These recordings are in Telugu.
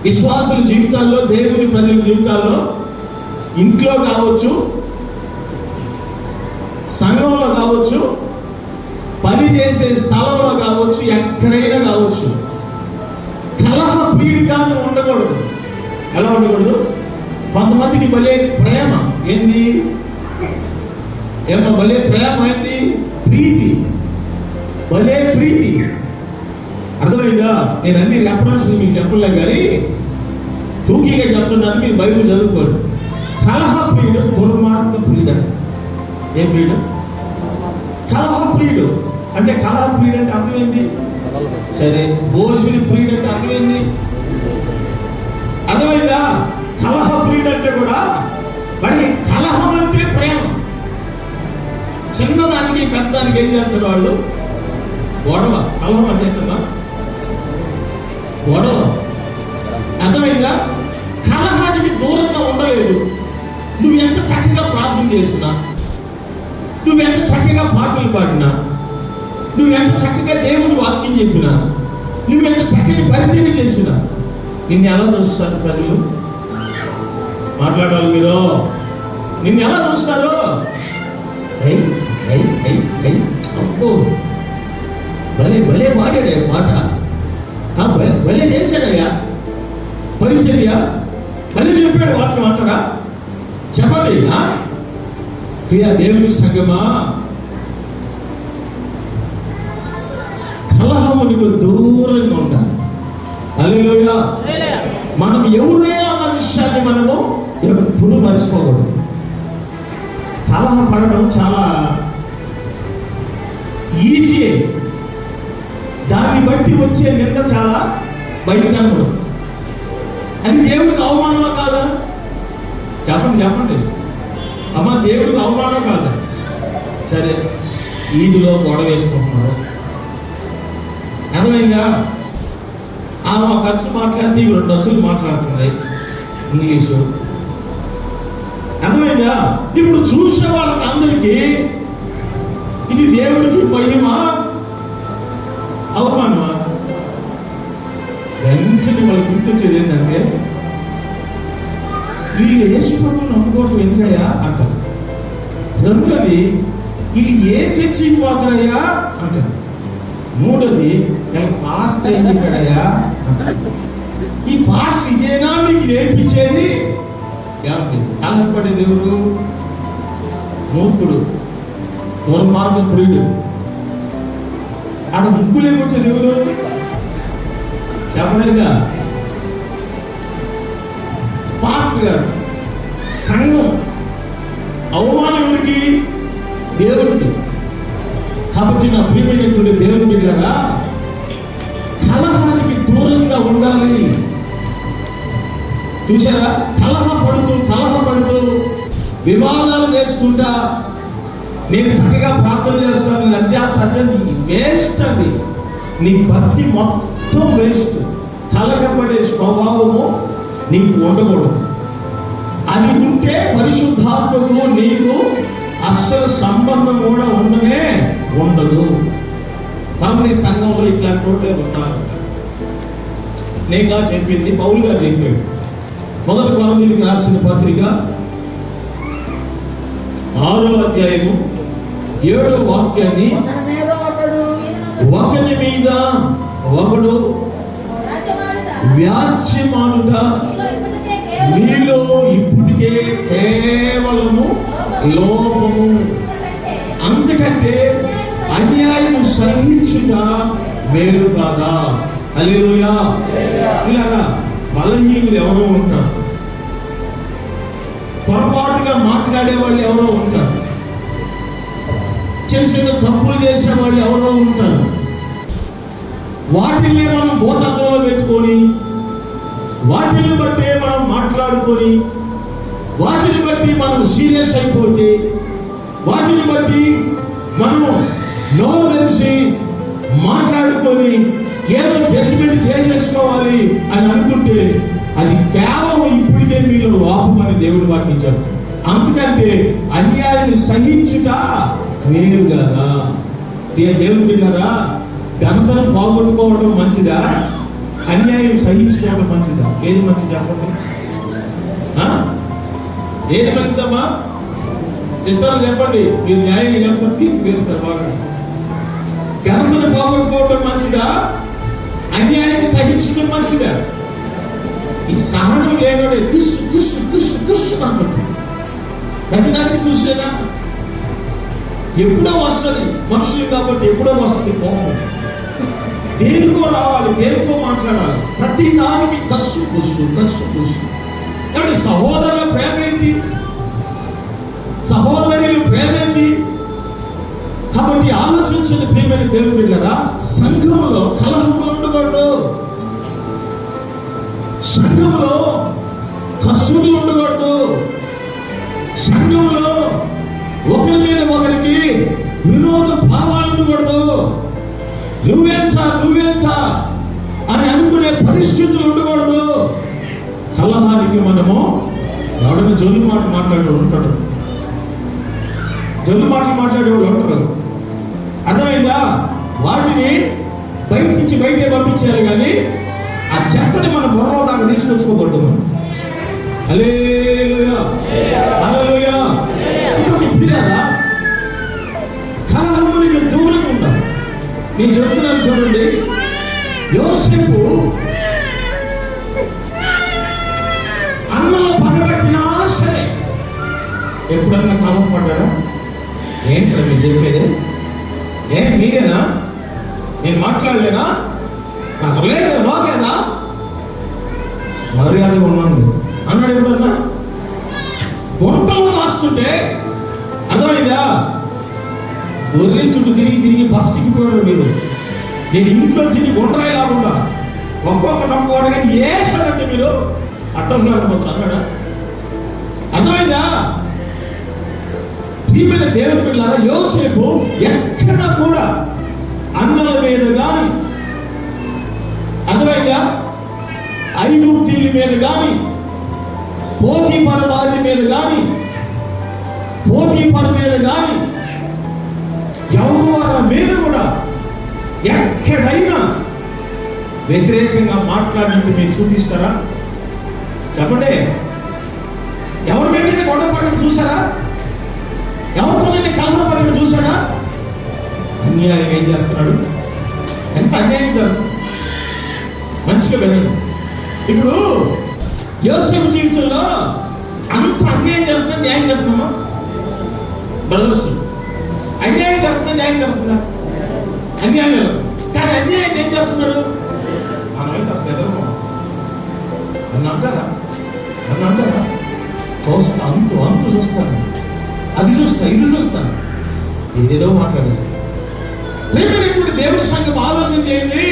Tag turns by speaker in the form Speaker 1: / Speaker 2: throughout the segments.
Speaker 1: విశ్వాసుల జీవితాల్లో, దేవుని ప్రజల జీవితాల్లో, ఇంట్లో కావచ్చు, సంఘంలో కావచ్చు, పని చేసే స్థలంలో కావచ్చు, ఎక్కడైనా కావచ్చు, కలహ ప్రియుడిగా ఉండకూడదు. ఎలా ఉండకూడదు? కొంతమందికి భలే ప్రేమ ఏంది, భలే ప్రేమ ఏంది, ప్రీతి, భలే ప్రీతి. అర్థమైందా? నేను అన్ని రెఫరెన్స్ మీకు చెప్పలే కానీ తూకీగా చెప్తున్నాను, మీరు బైబిల్ చదువుకోండి. కలహ ప్రియుడు దుర్మార్గ ప్రియుడు. ఏం ప్రియుడు? కలహ ప్రియుడు. అంటే కలహ ప్రియుడు అంటే అర్థమైంది. సరే, భోజుని ప్రియుడు అంటే అర్థమైంది. అర్థమైందా? కలహ ప్రియుడు అంటే కూడా మరి కలహం అంటే ప్రేమ. చిన్నదానికి పెద్దదానికి ఏం చేస్తారు వాళ్ళు? గొడవ. కలహం అంటే ఎంతమ్మా? గొడవ. అర్థమైందా? కలహానికి దూరంగా ఉండలేదు. నువ్వు ఎంత చక్కగా ప్రార్థన చేసినా, నువ్వు ఎంత చక్కగా పాటలు పాడినా, నువ్వు ఎంత చక్కగా దేవుని వాక్యం చెప్పినా, నువ్వు ఎంత చక్కగా పరిచయం చేసినా, నిన్ను ఎలా చూస్తారు ప్రజలు? మాట్లాడాలి మీరు. నిన్ను ఎలా చూస్తారు? అబ్బో, భలే భలే పాడాడే మాట, భలే చేశాడయ్యా పరిచర్య, భలే చెప్పాడు వాక్యం అంటారా? చెప్పండి. ప్రియ దేవుని సంగమా, కలహమునికి దూరంగా ఉండాలి. హల్లెలూయా. మనం ఎవరో అన్న విషయాన్ని మనము ఎప్పుడు మర్చిపోకూడదు. కలహ పడడం చాలా ఈజీ. దాన్ని బట్టి వచ్చే నింద చాలా భయంకరం. అది దేవుడికి అవమానమా కాదా? చెప్పండి. అమ్మా, దేవుడికి అవమానం కాదా? సరే, ఈదులో గొడవ వేసుకుంటున్నారు. అర్థమైందా? ఆమె ఒక ఖర్చు మాట్లాడితే ఇవి 2 అచ్చులు మాట్లాడుతుంది ఇంగ్లీషు. అర్థమైందా? ఇప్పుడు చూసే వాళ్ళకి అందరికీ ఇది దేవుడికి మహిమా అవమానమా? వెంటనే వాళ్ళు గుర్తొచ్చేది ఏంటంటే, వీళ్ళు యేసు ప్రభువుని నమ్ముకోవటం ఎందుకయ్యా అంటారు. రెండోది, వీళ్ళు ఏ చర్చికి పోతారయ్యా అంటారు. మూడోది, పాస్ట్ ఏం చెప్పాడయ్యా అంటారు. ఈ పాస్ట్ ఇదేనా మీకు నేర్పించేది? కలహపడే దేవుడు మూర్ఖుడు, దుర్మార్గ ప్రియుడు. ఆడ ముగ్గులేకొచ్చే దేవుడు చెప్పలేదా? పాస్టర్ గారు, సంఘం అవమానముడికి దేవుడికి. కాబట్టి నా ప్రియమైనటువంటి దేవుని బిడ్డలారా, కలహానికి దూరంగా ఉండాలి. చూసారా? కలహపడుతూ వివాదాలు చేసుకుంటా, నేను చక్కగా ప్రార్థన చేస్తాను, నేను అధ్యాస వేస్ట్ అండి. నీ భక్తి మొత్తం వేస్ట్. కలహపడే స్వభావము నీకు ఉండకూడదు. అది ఉంటే పరిశుద్ధాత్మకు నీకు అస్సలు సంబంధం కూడా ఉండదు. కాబట్టి సంఘంలో ఇట్లాంటి రోడ్లే ఉంటారు. నేనుగా చెప్పింది పౌలుగా చెప్పాడు. 1 కొరింథీయులకు రాసిన పత్రిక 6వ అధ్యాయము 7వ వాక్యాన్ని, ఒకని మీద ఒకడు వ్యాజ్యమాడుట మీలో ఇప్పటికే కేవలము లోపము, అంతకంటే అన్యాయము సహించుట మేలు కాదా? హల్లెలూయా. ఇలాగా బలహీనులు ఎవరో ఉంటారు, పొరపాటుగా మాట్లాడే వాళ్ళు ఎవరో ఉంటారు, చిన్న చిన్న తప్పులు చేసే వాళ్ళు ఎవరో ఉంటారు. వాటిని మనం భూతత్వంలో పెట్టుకొని, వాటిని బట్టి మనం మాట్లాడుకొని, వాటిని బట్టి మనం సీరియస్ అయిపోతే, వాటిని బట్టి మనం నోరు తెలిసి మాట్లాడుకొని ఏదో జడ్జిమెంట్ చేసేసుకోవాలి అని అనుకుంటే అది కేవలం ఇప్పటికే మీలో లోపమని దేవుడి వాక్యం చెప్తుంది. అంతకంటే అన్యాయాన్ని సహించుట మేలు కదా. దేవుని బిడ్డలారా, ఘనతను పోగొట్టుకోవడం మంచిదా? అన్యాయం సహించడం మంచిదా? ఏది మంచిది చెప్పండి? ఏది మంచిదమ్మా? సిస్టర్లు చెప్పండి. మీరు న్యాయం ఎంత తీర్పు తెలుస్తారు బాగా. ఘనతను పోగొట్టుకోవడం మంచిదా? అన్యాయం సహించడం మంచిదా? ఈ సహనం లేనోడే తుస్సు తుస్సు తుస్సు తుస్సు అంటుంది. ప్రతిదానికి చూసేనా? ఎప్పుడో వస్తుంది, మనుషులు కాబట్టి ఎప్పుడో వస్తుంది కోపం. దేనికో రావాలి, దేనికో మాట్లాడాలి. ప్రతి దానికి కస్సు పుస్సు కస్సు పుస్సు. కాబట్టి సహోదరుల ప్రేమ ఏంటి? సహోదరుల ప్రేమ ఏంటి? కాబట్టి ఆలోచించిన ప్రియమైన దేవుని బిడ్డలారా, సంఘములో కలహములు ఉండకూడదు, సంఘములో కస్సులు ఉండకూడదు, సంఘములో ఒకరి మీద ఒకరికి విరోధ భావాలు ఉండకూడదు. నువ్వెంత అని అనుకునే పరిస్థితులు ఉండకూడదు. కలహానికి మనము ఎవడైనా జోలు మాట మాట్లాడేవాడు ఉంటాడు, జోలు మాటలు మాట్లాడేవాళ్ళు ఉంటారు. అర్థమైందా? వాటిని బయటే పంపించాలి, కానీ ఆ చెత్తని మన బుర్రలో దాకా తీసుకొచ్చుకోకూడదు. మనం హల్లెలూయా హల్లెలూయా. కలహమునికి దూరంగా ఉండాలి. నేను చెప్తున్నాను చూడండి, యోసేపు అన్నలో పగబట్టినా సరే ఎప్పుడన్నా కలహం పడ్డాడా? ఏంట్రా మీరు చెప్పేది? మీరేనా? నేను మాట్లాడలేనా? నాకు లేదు నాకేనా? మర్యాదగా ఉన్నాను అన్నాడు ఎప్పుడన్నా? గుంటలో రాస్తుంటే అర్థమైందా? గొర్రెల చుట్టూ తిరిగి పక్షికిపోయాడు మీరు. నేను ఇంట్లో తిరిగి గుండ్రాయి లాగుండా ఒక్కొక్క నమ్మకం కానీ ఏసాడంటే మీరు అడ్రస్ లేకపోతున్నారు అన్నాడా? అర్థమైందా? ప్రియమైన దేవుని బిడ్డలారా, యోసేపు ఎక్కడ కూడా అన్నల మీద కానీ, అర్థమైందా, ఐగుప్తీయుల మీద కానీ, పోతీఫరు వారి మీద కానీ, పోతీఫరు మీద కానీ, యెహోవా మీద కూడా ఎక్కడైనా వ్యతిరేకంగా మాట్లాడినట్టు మీరు చూపిస్తారా? చెప్పండి. ఎవరి మీద గొడవ పడడం చూసారా? ఎవరితో కలహం పడడం చూసారా? అన్యాయం ఏం చేస్తున్నాడు? ఎంత అన్యాయం జరుగుతుంది. మంచిగా వెళ్ళండి. ఇప్పుడు యోసేపు జీవితంలో అంత అన్యాయం జరుగుతుంది, న్యాయం జరుగుతుందా? బ్రదర్స్, అన్యాయం జరుగుతుందా, న్యాయం జరుగుతుందా? అన్యాయం. కానీ అన్యాయం ఏం చేస్తున్నాడు? మనమైతే అసలు ఎదురు నన్ను అంటారా? చూస్తా, అంతు చూస్తాను, అది చూస్తా, ఇది చూస్తాను, ఏదేదో మాట్లాడేస్తాను. దేవుడి సంఘం ఆలోచన చేయండి.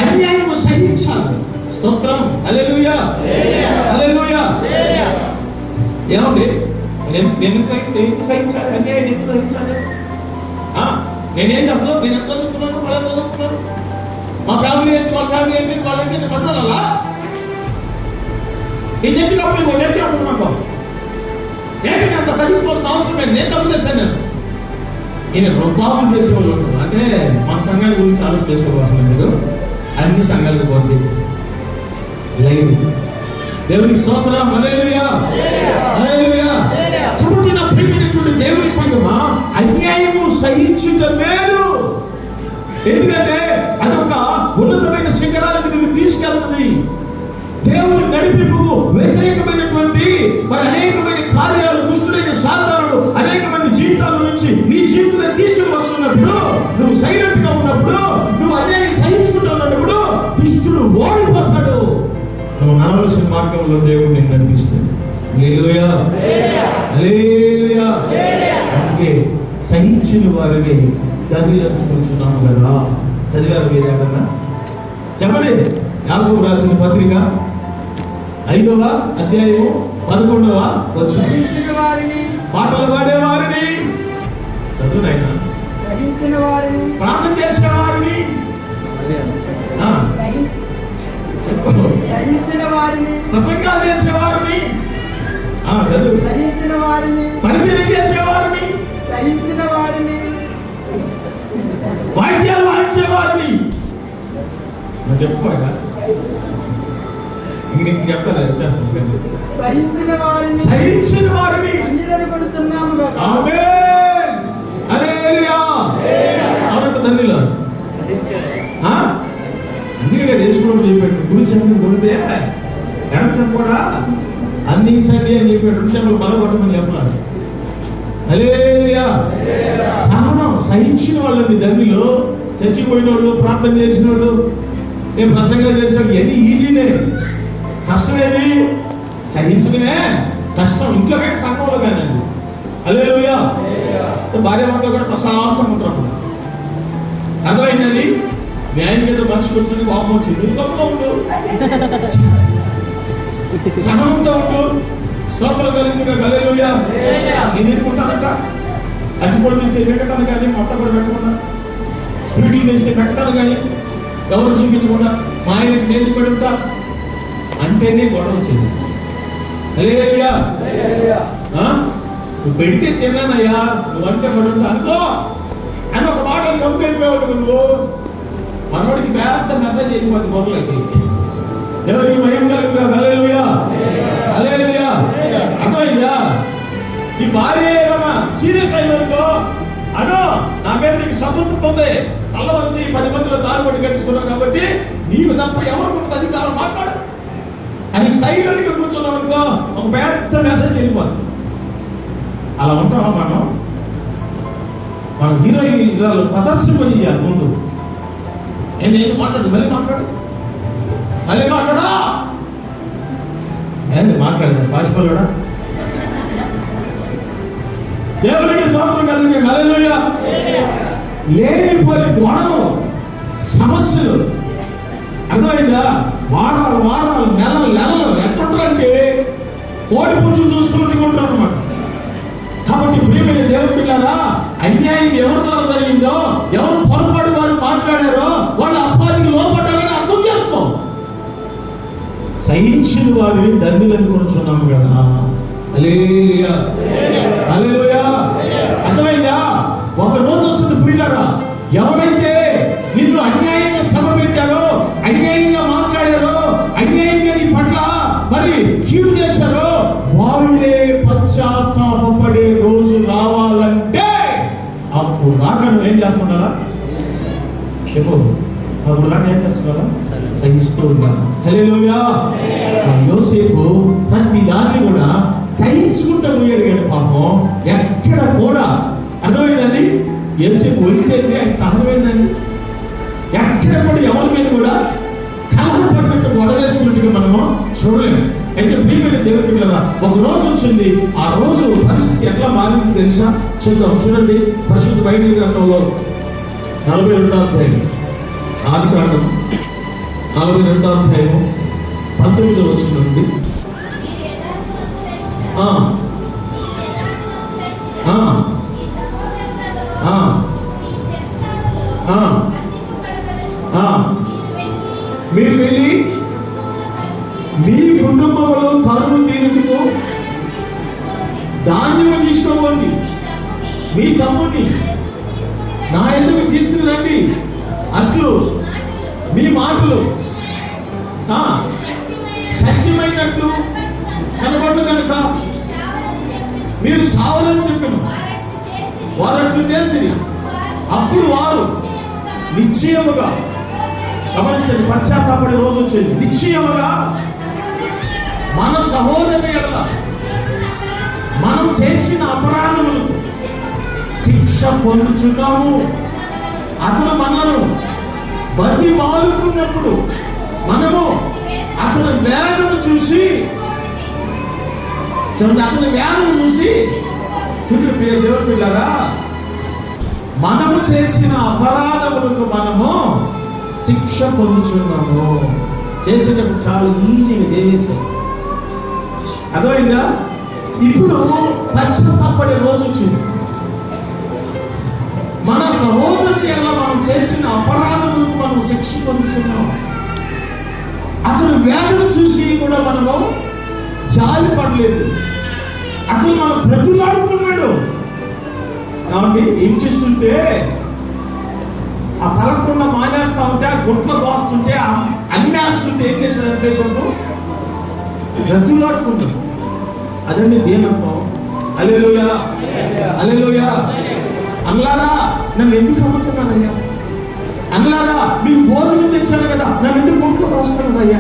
Speaker 1: అన్యాయం సహించాలి. స్తోత్రం. హల్లెలూయా హల్లెలూయా. ఏమండి, నేను సహించాలి? అన్యాయం ఎందుకు సహించాలి? నేనేం అసలు నేను ఎంత చదువుకున్నాను, వాళ్ళు ఎంత చదువుకున్నారు, మా ఫ్యామిలీ ఏంటి, వాళ్ళ ఫ్యామిలీ ఏంటి, వాళ్ళంటే నేను అన్నాను అలా. ఈ చర్చినప్పుడు ఇంకో చర్చి అనుకున్నాను, ఏంటి నేను అంత తగ్గించుకోవాల్సిన అవసరం లేదు, నేను తప్పు చేశాను. ఈయన ప్రభావం చేసేవాళ్ళు ఉంటారు. అంటే మన సంఘాల గురించి ఆలోచించేసేవాళ్ళు మీరు. అన్ని సంఘాలకు పోతే లైవ్ దేవునికి స్తోత్రం. హల్లెలూయా హల్లెలూయా. కాబట్టి నా ప్రియమైనటువంటి దేవుని సంఘమా, అన్యాయము సహించుట మేలు. ఎందుకంటే అదొక ఉన్నతమైన శిఖరాలకు నిన్ను తీసుకెళ్తుంది. దేవుని నడిపింపుకు వ్యతిరేకమైనటువంటి మరి అనేకమైన కార్యాలు, దుష్టుడైన సాతానుడు అనేకమైన జీవితాల నుంచి నీ జీవితాన్ని తీసుకుని వస్తున్నప్పుడు, నువ్వు సైలెంట్ గా ఉన్నప్పుడు, నువ్వు అన్యాయం సహించుకుంటున్నప్పుడు దుష్టుడు ఓడిపోతాడు. నువ్వు నడవలసిన మార్గంలో దేవుడు నిన్ను నడిపిస్తాడు. హల్లెలూయా హల్లెలూయా. అందుకే సహించిన వారిని దర్శించున్నాము కదా. చదివారు ఏదన్నా చెప్పండి. యాకోబు రాసిన పత్రిక 5వ అధ్యాయము 11వ వచనం. పాటలు పాడేవారిని, చదువునైనా ప్రార్థన చేసేవారిని, ప్రసంగాలు చేసేవారిని, చదువు, పరిచయం చేసేవారిని, వాయిద్యాలు వాయించేవారిని, నువ్వు చెప్పుకోగా ఇంక నీకు చెప్తాను వచ్చేస్తాను. సహించిన వారిని ఆమేన్ హల్లెలూయా అవునంట తండ్రిలో. అందుకే దేశంలో చెప్పాడు గుడి చెంపలు కొడితే ఎడ చెంపడా అందించండి అని చెప్పాడు. 2 చెంపలు బలపడమని చెప్పాడు. హల్లెలూయా. సహనం సహించిన వాళ్ళని ధర్మిలో చచ్చిపోయిన వాళ్ళు, ప్రార్థన చేసిన వాళ్ళు, నేను ప్రసంగం చేసిన ఎన్ని ఈజీనే. కష్టమేది సహించుకునే కష్టం. ఇంట్లో కానీ సంఘంలో కానండి. హల్లెలూయా. భార్య భర్తలు కూడా ప్రశాంతంగా ఉంటారు. అర్థమైందండి. న్యాయం కింద మనిషికి వచ్చింది, కోపం వచ్చింది, గొప్పగా ఉండు, సహనంతో ఉండు, స్తోత్రం కలిగిన హల్లెలూయా. నేను ఎదుర్కొంటానంట. అచ్చిపొడి తెస్తే పెట్టతాను కానీ మొత్తం కూడా పెట్టకుండా, స్పిరిట్లు తెస్తే పెట్టతాను కానీ ఎవరు చూపించకుండా మా ఆయనకి నేతి పడి ఉంటా అంటేనే గొడవ వచ్చింది. హల్లెలూయా. నువ్వు పెడితే తిన్నానయ్యా, నువ్వు అంటే పడి ఉంటా అనుకో అని ఒక మాట నమ్ము వెళ్ళిపోయావు. నువ్వు మనోడికి పెద్ద మెసేజ్ అయిపోతుంది మొదలకి. ఎవరికి మహిమ కలుగుగా. హల్లెలూయా హల్లెలూయా. అర్థమైందా? ఈ భార్య ఏదన్నా సీరియస్ అయిందనుకో అను నా మీద నీకు స్వతంత్రత ఉంది, కళ్ళ వచ్చి 10 మందిలో దారుబడి కట్టించుకున్నావు కాబట్టి నీకు తప్ప ఎవరు ఉంటుంది అధికారం మాట్లాడు అని సైలెంట్గా కూర్చున్నావు అనుకో ఒక పెద్ద మెసేజ్ వెళ్ళిపోతుంది. అలా ఉంటామా మనం హీరోయిన్ నిజాలు ప్రదర్శింపజేయాలి ముందు. నేను మాట్లాడు మళ్ళీ మాట్లాడా ఏంది మాట్లాడదు పాసిపోలేడా. దేవునికి స్తోత్రం కలిగి హల్లెలూయా. లేనిపోయి గొడవలు, సమస్యలు, అర్థమైందా? వారాలు నెలలు ఎట్లుంటారంటే కోడి పుంజులు చూసుకున్నట్టుగా ఉంటారు అన్నమాట. కాబట్టి ప్రియమైన దేవుని పిల్లారా, అన్యాయం ఎవరి ద్వారా జరిగిందో, ఎవరు పొరపాటు వారు మాట్లాడారో వాళ్ళ అప్పానికి లోపడ్డారని అర్థం చేసుకో. సహించిన వారిని ధన్యులని కొనుచున్నాము కదా. హల్లెలూయా హల్లెలూయా. అర్థమైందా? ఒక రోజు వస్తుంది ప్రియులారా, ఎవరైతే నిన్ను అన్యాయంగా శ్రమ పెట్టారో, అన్యాయంగా మాట్లాడారో, అన్యాయంగా నీ పట్ల మరి కీడు చేశారో వాళ్ళే పశ్చాత్తాపపడే రోజు రావాలంటే అప్పుడు దాకా నువ్వు ఏం చేస్తున్నారా చెప్పు. అప్పుడు దాకా ఏం చేస్తున్నారా? సహిస్తూ ఉన్నాను. హల్లెలూయా. యోసేపు ప్రతి దాన్ని కూడా సహించుకుంటూ పోయాడు కానీ పాపం ఎక్కడ కూడా, అర్థమైందండి? యోసేపు వయసేది ఆయన సహనమైందండి. ఎక్కడ కూడా ఎవరి మీద కూడా కలహపడినట్టు గొడవేసుకున్నట్టుగా మనము చూడలేము. అయితే ప్రియమైన దేవుడి కదా ఒక రోజు వచ్చింది. ఆ రోజు పరిస్థితి ఎట్లా మారింది తెలుసా? చూడండి పరిశుద్ధ బైబిల్ గ్రంథంలో 42వ అధ్యాయం, ఆదికాండం 42వ అధ్యాయం 19వ వచనం నుండి. మీరు వెళ్ళి మీ కుటుంబంలో కరువు తీరుకు ధాన్యము తీసుకోవండి, మీ తమ్ముడిని నా ఎదురు తీసుకుని రండి. అట్లు మీ మాటలు సత్యమైనట్లు కనబడు కనుక మీరు చావాలని చెప్పాను. వారు అట్లు చేసి అప్పుడు వారు నిశ్చయముగా, గమనించండి, పశ్చాత్తాపడే రోజు వచ్చేది. నిశ్చయముగా మన సహోదరుని ఎడల మనం చేసిన అపరాధములకు శిక్ష పొందుతున్నాము. అతను మనను బతి మాలుకున్నప్పుడు మనము అతని వేదన చూసి దేవుని పిల్లరా, మనము చేసిన అపరాధములకు మనము శిక్ష పొందుతున్నాము. చేసేటప్పుడు చాలా ఈజీగా చేసేసాం. అర్థమైందా? ఇప్పుడు పశ్చాత్తాపడే రోజు వచ్చింది. మన సహోదరుని ఎలా మనం చేసిన అపరాధములకు మనం శిక్ష పొందుతున్నాం. అతను వేదన చూసి కూడా మనము జాలి పడలేదు. అతను మనం బ్రతులాడుకున్నాడు. కాబట్టి ఏం చేస్తుంటే ఆ పలకుండా మానేస్తా ఉంటే, ఆ గుంట్లో దోస్తుంటే, అన్నేస్తుంటే ఏం చేశాడంటే సొంతం రతులాడుకుంటాడు. అదండి దేనత్వం. హల్లెలూయా, హల్లెలూయా. అన్నారా నన్ను ఎందుకు అమ్ముతున్నానయ్యా? అన్నారా మీకు భోజనం తెచ్చాను కదా, నన్ను ఎందుకు గుంట్లో దోస్తున్నాను అయ్యా?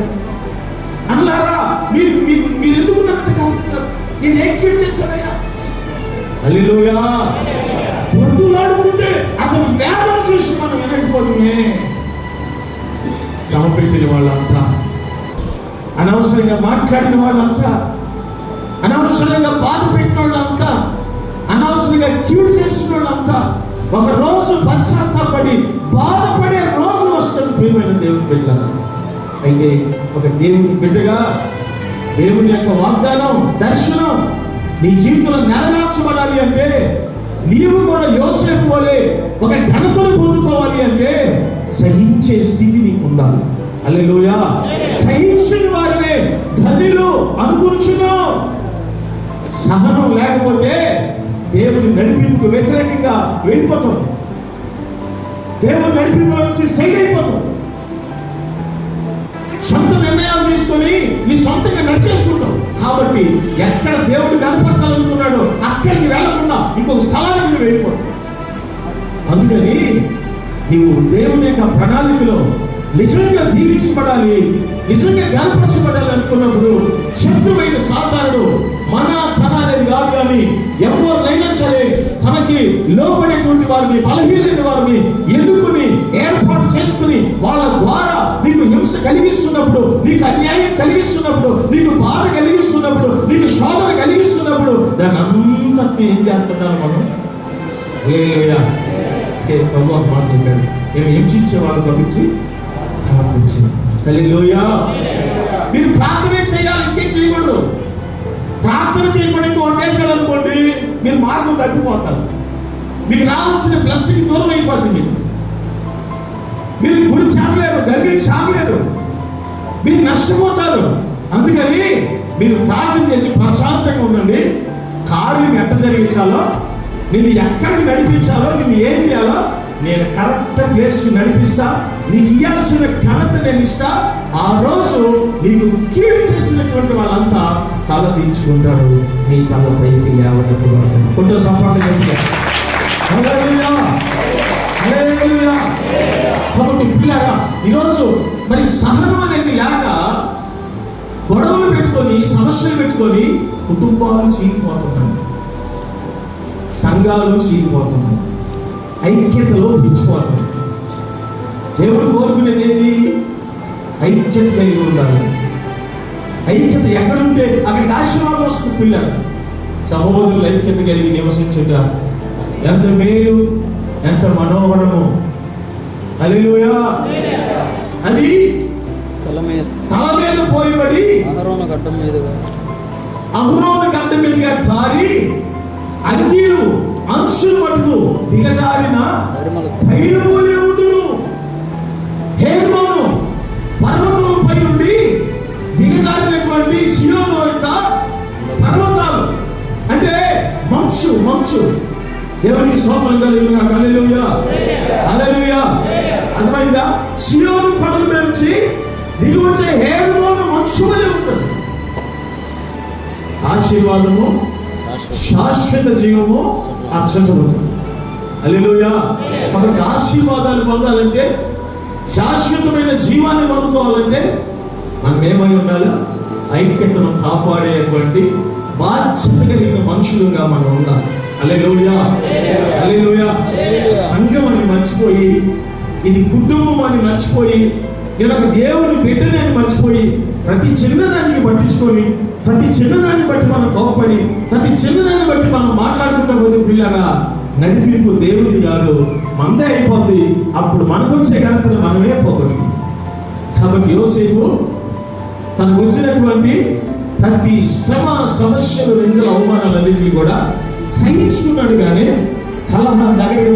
Speaker 1: అన్నారా మీరు మీరు ఎందుకు నన్ను చేస్తున్నారు? నేను ఏం కీడు చేశానయ్యా? హల్లెలూయా. రతులాడుకుంటే అతను వేదన చూసి మనం వినకపోతే సమర్పించిన వాళ్ళంతా, అనవసరంగా మాట్లాడిన వాళ్ళంతా, అనవసరంగా బాధ పెట్టిన వాళ్ళంతా, అనవసరంగా కీడు చేసిన వాళ్ళంతా ఒక రోజు పశ్చాత్తాపడి బాధపడే రోజు వస్తుంది. ప్రియమైన దేవుని బిడ్డ, అయితే ఒక దేవుని బిడ్డగా దేవుని యొక్క వాగ్దానం, దర్శనం నీ జీవితంలో నెరవేర్చబడాలి అంటే, నీవు కూడా యోసేపు వలె ఒక ఘనతను పొందుకోవాలి అంటే సహించే స్థితి నీకు ఉండాలి. హల్లెలూయా. సహించిన వారినే ధన్యులు అనుకుంటున్నాం. సహనం లేకపోతే దేవుని నడిపింపుకు వ్యతిరేకంగా వెళ్ళిపోతాం. దేవుని నడిపింపు నుంచి సైడ్ అయిపోతాం. సొంత నిర్ణయాలు తీసుకొని నీ సొంతంగా నడిచేసుకుంటాం. కాబట్టి ఎక్కడ దేవుడు కనపడాలనుకున్నాడో అక్కడికి వెళ్ళకుండా ఇంకొక స్థలానికి నువ్వు వెళ్ళిపోతావు. అందుకని నీవు దేవుని యొక్క ప్రణాళికలో నిజంగా దీవించబడాలి, నిజంగా గణపరచబడాలి అనుకున్నప్పుడు శత్రువైన సాతానుడు తన అనేది కాదు, కానీ ఎవరినైనా సరే తనకి లోపడేటువంటి వారిని, బలహీనమైన వారిని ఎన్నుకుని ఏర్పాటు చేసుకుని వాళ్ళ ద్వారా నీకు హింస కలిగిస్తున్నప్పుడు, నీకు అన్యాయం కలిగిస్తున్నప్పుడు, నీకు బాధ కలిగిస్తున్నప్పుడు, నీకు శోధన కలిగిస్తున్నప్పుడు దాన్ని అంతటి ఏం చేస్తున్నారు మనం? ప్రభు మాట చెప్పాడు, నేను హింసించే వాళ్ళు పంపించి ప్రార్థించి. హల్లెలూయా. మీరు ప్రార్థనే చేయాలి, ఇంకేం చేయకూడదు. ప్రార్థన చేయకుండా ఇంకోటి చేశారనుకోండి, మీరు మార్గం తప్పిపోతారు. మీకు రావాల్సిన బ్లెస్సింగ్ దూరం అయిపోతుంది. మీరు గురి చాగలేరు, గర్భిణి చాగలేరు, మీరు నష్టపోతారు. అందుకని మీరు ప్రార్థన చేసి ప్రశాంతంగా ఉండండి. కార్యం ఎట్ట జరిగించాలో, నిన్ను ఎక్కడికి నడిపించాలో, నిన్ను ఏం చేయాలో నేను కరెక్ట్ ప్లేస్కి నడిపిస్తా, నీకు ఇవ్వాల్సిన ఘనత నేను ఇస్తా. ఆ రోజు నీకు కీడు చేసినటువంటి వాళ్ళంతా తల దించుకుంటారు, నీ తల పైకి లేవనప్పుడు కొంచెం సఫలం. కాబట్టి పిల్లరా, ఈరోజు మరి సహనం అనేది లేక గొడవలు పెట్టుకొని, సమస్యలు పెట్టుకొని కుటుంబాలు చీలిపోతున్నాయి, సంఘాలు చీలిపోతున్నాయి, ఐక్యత లోపించిపోతుంది. దేవుడు కోరుకునేది ఏంటి? ఐక్యత కలిగి ఉండాలి. ఐక్యత ఎక్కడుంటే అక్కడికి ఆశీర్వాదం వస్తుంది. పిల్లలు, సహోదరులు ఐక్యత కలిగి నివసించుట ఎంత మేలు, ఎంత మనోహరము. హల్లెలూయా. అది తల మీద పోయిబడి అహరోను గడ్డ మీదుగా కారి అంగీలు అంశులు మటుకు దిగజారిన పైరుమూలే ఉండును. హేర్మోను పర్వతంపై నుండి దిగజారినటువంటి సియోను యొక్క పర్వతాలు అంటే మంచు. దేవునికి స్తోత్రం కలుగును. హల్లెలూయా, హల్లెలూయా. అర్థమైందా? సియోను కొండల మీద నుంచి దిగి వచ్చే హేర్మోను మంచు వలె ఉంటుంది. ఆశీర్వాదము, శాశ్వత జీవము అక్షతమవుతుంది. హల్లెలూయా. కాబట్టి ఆశీర్వాదాలు పొందాలంటే, శాశ్వతమైన జీవాన్ని పొందుకోవాలంటే మనం ఏమై ఉండాలి? ఐక్యతను కాపాడేటువంటి బాధ్యత కలిగిన మనుషులుగా మనం ఉండాలి. హల్లెలూయా, హల్లెలూయా. సంఘం అని మర్చిపోయి, ఇది కుటుంబం అని మర్చిపోయి, నేను ఒక దేవుని బిడ్డని మర్చిపోయి, ప్రతి చిన్నదానికి పట్టించుకొని, ప్రతి చిన్నదాన్ని బట్టి మనం కోపపడి, ప్రతి చిన్నదాన్ని బట్టి మనం మాట్లాడుకుంటా పోతే పిల్లగా నడిపింపు దేవుడిది కాదు, మందే అయిపోద్ది. అప్పుడు మనకు వచ్చే ఘనతను మనమే పోగొట్టు. కాబట్టి యోసేపు తనకు వచ్చినటువంటి ప్రతి శ్రమ, సమస్యలు, నిందల, అవమానాలన్నింటినీ కూడా సహించుకున్నాడు. కానీ కలహ దగ్గరికి